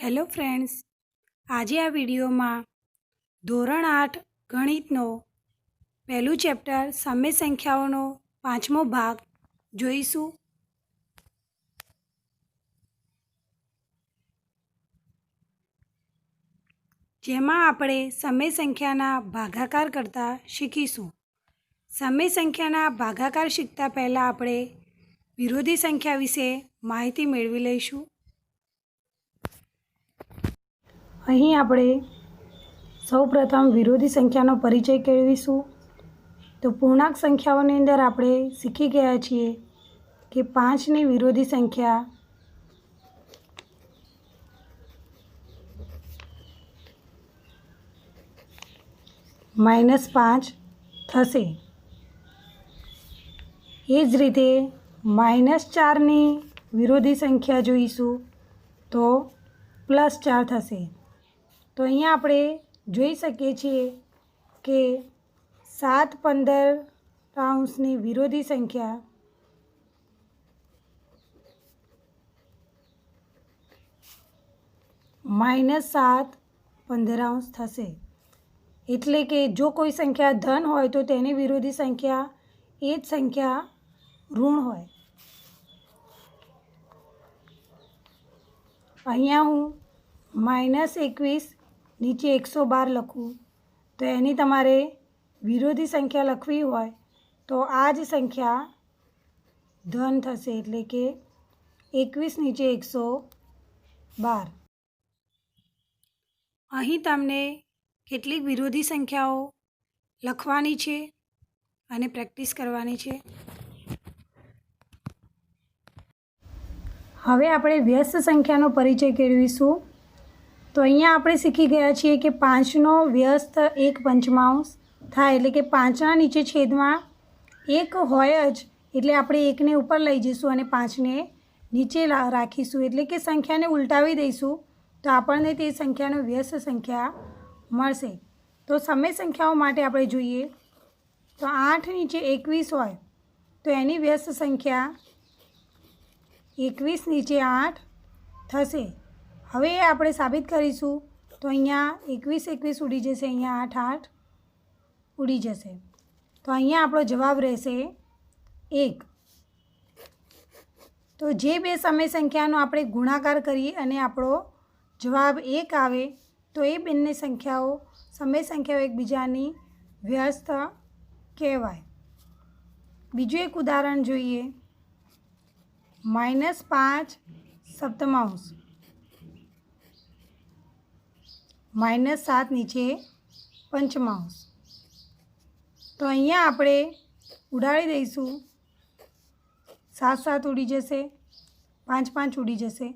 Hello friends, આજે આ વિડીયોમાં ધોરણ 8 ગણિતનો પહેલું ચેપ્ટર સમય સંખ્યાઓનો 5મો ભાગ જોઈશું. જેમાં આપણે સમય સંખ્યાના ભાગાકાર કરતા શીખીશું. સમય સંખ્યાના ભાગાકાર શીખતા પહેલાં આપણે વિરોધી સંખ્યા વિશે માહિતી મેળવી લઈશું. અહીં આપણે સૌપ્રથમ વિરોધી સંખ્યાનો પરિચય કેળવીશું. તો પૂર્ણાંક સંખ્યાઓની અંદર આપણે શીખી ગયા છીએ કે 5ની વિરોધી સંખ્યા -5 થશે. એ જ રીતે -4ની વિરોધી સંખ્યા જોઈશું તો +4 થશે. તો અહીંયા આપણે જોઈ શકીએ છીએ કે 7/15 વિરોધી સંખ્યા -7/15 થશે. એટલે કે જો કોઈ સંખ્યા ધન હોય તો તેની વિરોધી સંખ્યા એ જ સંખ્યા ઋણ હોય. અહીંયા હું -21 નીચે 112 લખું તો એની તમારે વિરોધી સંખ્યા લખવી હોય તો આ જ સંખ્યા ધન થશે. એટલે કે 21 નીચે 112. અહીં તમને કેટલીક વિરોધી સંખ્યાઓ લખવાની છે અને પ્રેક્ટિસ કરવાની છે. હવે આપણે વ્યસ્ત સંખ્યાનો પરિચય કેળવીશું. તો અહીંયા આપણે શીખી ગયા છીએ કે 5નો વ્યસ્ત 1/5 થાય. એટલે કે 5ના નીચે છેદમાં 1 હોય જ એટલે આપણે 1ને ઉપર લઈ જઈશું અને 5ને નીચે રાખીશું. એટલે કે સંખ્યાને ઉલટાવી દઈશું તો આપણને તે સંખ્યાનો વ્યસ્ત સંખ્યા મળશે. તો સમય સંખ્યાઓ માટે આપણે જોઈએ તો 8 નીચે 21 હોય તો એની વ્યસ્ત સંખ્યા 21 નીચે 8 થશે. હવે આપણે સાબિત કરીશું તો અહીંયા 21 ઉડી જશે, અહીંયા 8 ઉડી જશે. તો અહીંયા આપણો જવાબ રહેશે 1. તો જે બે સમય સંખ્યાનો આપણે ગુણાકાર કરીએ અને આપણો જવાબ 1 આવે તો એ બંને સંખ્યાઓ સમય સંખ્યાઓ એકબીજાની વ્યસ્ત કહેવાય. બીજું એક ઉદાહરણ જોઈએ. -5/7 -7 નીચે 5. તો અહીંયા આપણે ઉડાડી દઈશું. 7 ઉડી જશે, 5 ઉડી જશે.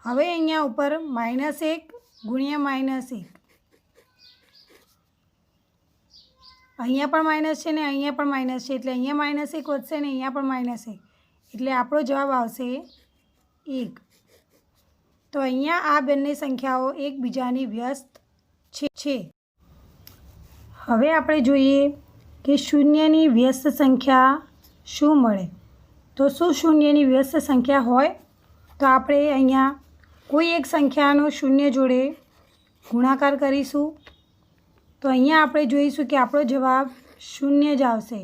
હવે અહીંયા ઉપર -1 ગુણ્યા -1. અહીંયા પણ માઇનસ છે ને અહીંયા પણ માઇનસ છે એટલે અહીંયા -1 વધશે ને અહીંયા પણ -1 એટલે આપણો જવાબ આવશે 1. તો અહીંયા આ બંને સંખ્યાઓ એકબીજાની વ્યસ્ત છે. હવે આપણે જોઈએ કે શૂન્યની વ્યસ્ત સંખ્યા શું મળે. તો શું શૂન્યની વ્યસ્ત સંખ્યા હોય તો આપણે અહીંયા કોઈ એક સંખ્યાનો શૂન્ય જોડે ગુણાકાર કરીશું. તો અહીંયા આપણે જોઈશું કે આપણો જવાબ 0 જ આવશે.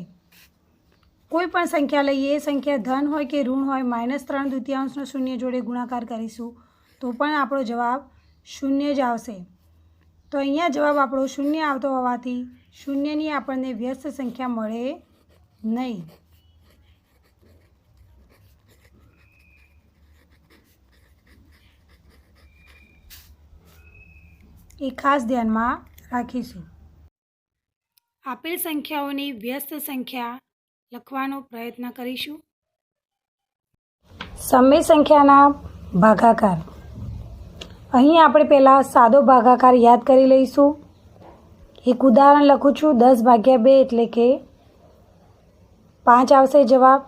કોઈ પણ સંખ્યા લઈએ, એ સંખ્યા ધન હોય કે ઋણ હોય, -3/2 શૂન્ય જોડે ગુણાકાર કરીશું તો પણ આપણો જવાબ 0 જ આવશે. તો અહીંયા જવાબ આપણો 0 આવતો હોવાથી શૂન્યની આપણને વ્યસ્ત સંખ્યા મળે નહીં. એ ખાસ ધ્યાનમાં રાખીશું. આપેલ સંખ્યાઓની વ્યસ્ત સંખ્યા લખવાનો પ્રયત્ન કરીશું. સમય સંખ્યાના ભાગાકાર. અહીં આપણે પહેલાં સાદો ભાગાકાર યાદ કરી લઈશું. એક ઉદાહરણ લખું છું. 10/2 એટલે કે 5 આવશે જવાબ.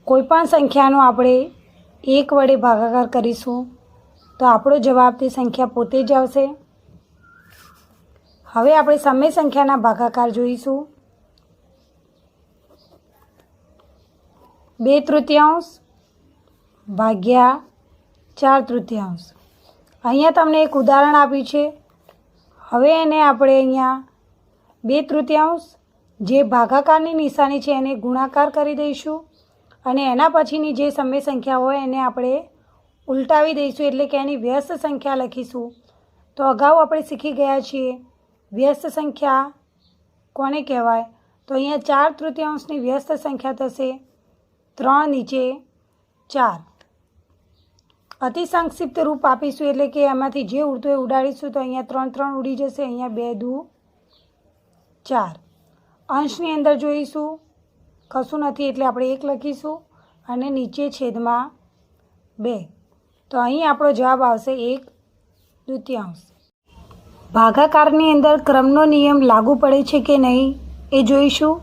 કોઈપણ સંખ્યાનો આપણે 1 વડે ભાગાકાર કરીશું તો આપણો જવાબ તે સંખ્યા પોતે જ આવશે. હવે આપણે સમય સંખ્યાના ભાગાકાર જોઈશું. 2/3 ભાગ્યા 4/3। અહીંયા તમને એક ઉદાહરણ આપ્યું છે। હવે એને આપણે અહીંયા 2/3 જે ભાગાકારની નિશાની છે એને ગુણાકાર કરી દઈશું અને એના પછીની જે સમય સંખ્યા હોય એને આપણે ઉલટાવી દઈશું, એટલે કે એની વ્યસ્ત સંખ્યા લખીશું। તો અગાઉ આપણે શીખી ગયા છીએ વ્યસ્ત સંખ્યા કોને કહેવાય। તો અહીંયા 4/3ની વ્યસ્ત સંખ્યા થશે 3 નીચે 4। અતિ સંક્ષિપ્ત રૂપ આપીશું, એટલે કે એમાંથી જે ઉડતું એ ઉડાડીશું। તો અહીંયા 3 3 ઉડી જશે, અહીંયા 2 દુ 4। અંશની અંદર જોઈશું કશું નથી એટલે આપણે 1 લખીશું અને નીચે છેદમાં 2। તો અહીં આપણો જવાબ આવશે 1/2। ભાગાકારની અંદર ક્રમનો નિયમ લાગુ પડે છે કે નહીં એ જોઈશું।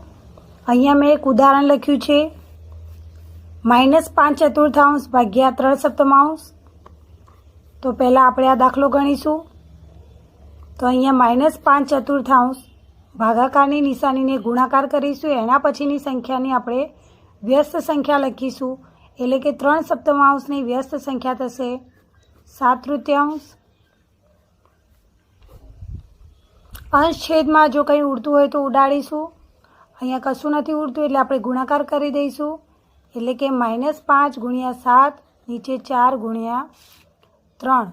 અહીંયા મેં એક ઉદાહરણ લખ્યું છે -5/4 ભાગ્યા 3/7। તો પહેલાં આપણે આ દાખલો ગણીશું। તો અહીંયા -5/4 ભાગાકારની નિશાનીને ગુણાકાર કરીશું, એના પછીની સંખ્યાની આપણે વ્યસ્ત સંખ્યા લખીશું, એટલે કે 3/7ની વ્યસ્ત સંખ્યા થશે 7/3। અંશ છેદમાં જો કંઈ ઉડતું હોય તો ઉડાડીશું। અહીંયા કશું નથી ઉડતું એટલે આપણે ગુણાકાર કરી દઈશું, એટલે કે -5 × 7 નીચે 4 × 3,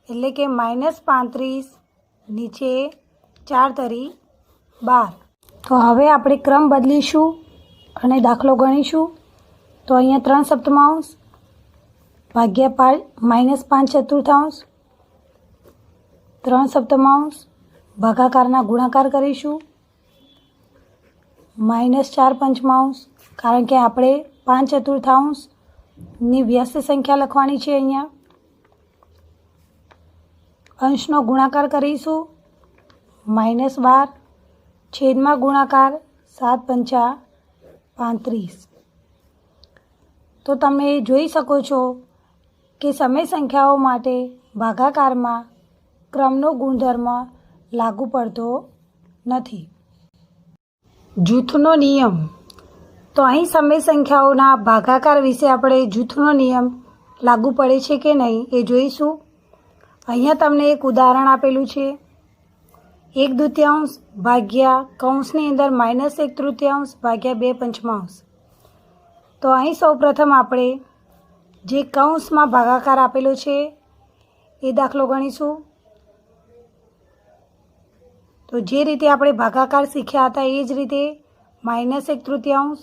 એટલે કે -35 નીચે 4 તરી 12। તો હવે આપણે ક્રમ બદલીશું અને દાખલો ગણીશું। તો અહીંયા 3/7 ભાગ્યા -5/4 3/7 ભાગાકારના ગુણાકાર કરીશું -4/5, કારણ કે આપણે 5/4ની વ્યસ્ત સંખ્યા લખવાની છે। અહીંયા અંશનો ગુણાકાર કરીશું -12 છેદમાં ગુણાકાર 7×5 35। તો તમે જોઈ શકો છો કે સમય સંખ્યાઓ માટે ભાગાકારમાં ક્રમનો ગુણધર્મ લાગુ પડતો નથી। જૂથનો નિયમ। તો અહીં સમય સંખ્યાઓના ભાગાકાર વિશે આપણે જૂથનો નિયમ લાગુ પડે છે કે નહીં એ જોઈશું। અહીંયા તમને એક ઉદાહરણ આપેલું છે 1/2 ભાગ્યા કૌંસની અંદર -1/3 ભાગ્યા 2/5। તો અહીં સૌપ્રથમ આપણે જે કૌંસમાં ભાગાકાર આપેલો છે એ દાખલો ગણીશું। તો જે રીતે આપણે ભાગાકાર શીખ્યા હતા એ જ રીતે -1/3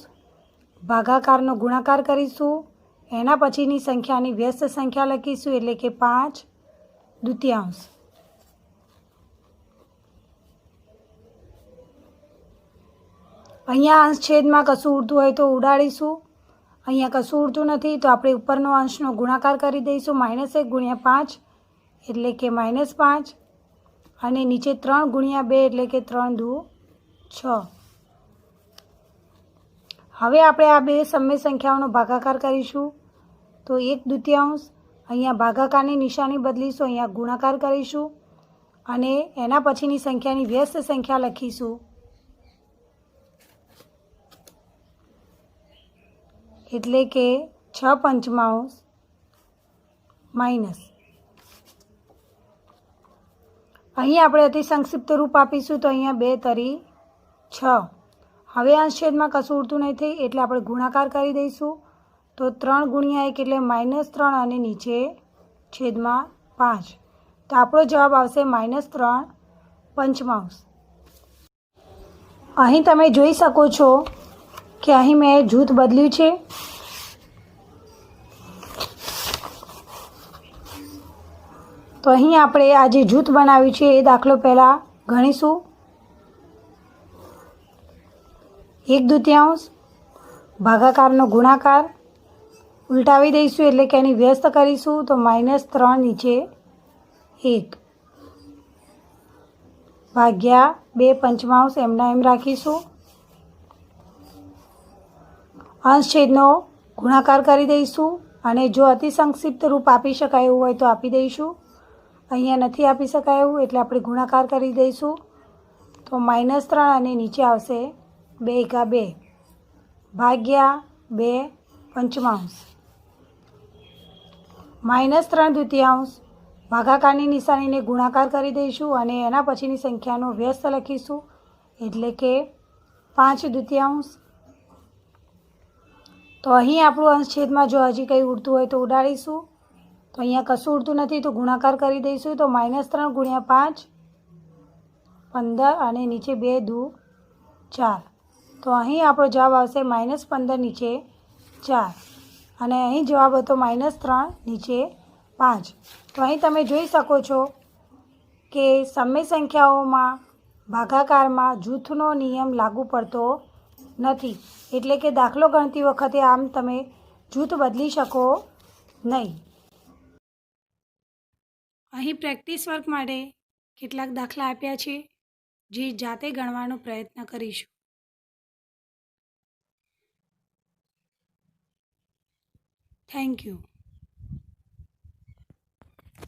ભાગાકારનો ગુણાકાર કરીશું, એના પછીની સંખ્યાની વ્યસ્ત સંખ્યા લખીશું, એટલે કે 5/2। અહીંયા અંશ છેદમાં કશું ઉડતું હોય તો ઉડાડીશું। અહીંયા કશું ઉડતું નથી તો આપણે ઉપરનો અંશનો ગુણાકાર કરી દઈશું -1 × 5, એટલે કે -5 અને નીચે 3 × 2 એટલે કે 3 દુ 6। હવે આપણે આ બે સમય સંખ્યાઓનો ભાગાકાર કરીશું। તો 1/2 અહીંયા ભાગાકારની નિશાની બદલીશું, અહીંયા ગુણાકાર કરીશું અને એના પછીની સંખ્યાની વ્યસ્ત સંખ્યા લખીશું, એટલે કે 6/5 માઇનસ। અહીં આપણે અતિ સંક્ષિપ્ત રૂપ આપીશું। તો અહીંયા 2 તરી 6। હવે અંશ છેદમાં કશું ઉડતું નથી એટલે આપણે ગુણાકાર કરી દઈશું। તો 3 × 1 એટલે -3 અને નીચે છેદમાં 5। તો આપણો જવાબ આવશે -3/5। અહીં તમે જોઈ શકો છો કે અહીં મેં જૂથ બદલ્યું છે। તો અહીં આપણે આ જે જૂથ બનાવ્યું છે એ દાખલો પહેલાં ગણીશું। 1/2 ભાગાકારનો ગુણાકાર ઉલટાવી દઈશું, એટલે કે એની વ્યસ્ત કરીશું। તો -3 નીચે 1 ભાગ્યા 2/5 એમના એમ રાખીશું। અંશ છેદનો ગુણાકાર કરી દઈશું અને જો અતિ સંક્ષિપ્ત રૂપ આપી શકાય એવું હોય તો આપી દઈશું। અહીંયા નથી આપી શકાય એવું એટલે આપણે ગુણાકાર કરી દઈશું। તો -3 અને નીચે આવશે 2 × 2 ભાગ્યા 2/5। -3/4 ભાગાકારની નિશાનીને ગુણાકાર કરી દઈશું અને એના પછીની સંખ્યાનો વ્યસ્ત લખીશું, એટલે કે 5/2. તો અહીં આપણું અંશ છેદમાં જો હજી કંઈ ઉડતું હોય તો ઉડાડીશું. તો અહીંયા કશું ઉડતું નથી તો ગુણાકાર કરી દઈશું. તો -3 × 5 15 અને નીચે 2 દુ 4. તો અહીં આપણો જવાબ આવશે -15 નીચે 4 અને અહીં જવાબ હતો -3 નીચે 5. તો અહીં તમે જોઈ શકો છો કે સમય સંખ્યાઓમાં ભાગાકારમાં જૂથનો નિયમ લાગુ પડતો નથી, એટલે કે દાખલો ગણતી વખતે આમ તમે જૂથ બદલી શકો નહીં. અહીં પ્રેક્ટિસ વર્ક માટે કેટલાક દાખલા આપ્યા છે જે જાતે ગણવાનો પ્રયત્ન કરીશું. Thank you.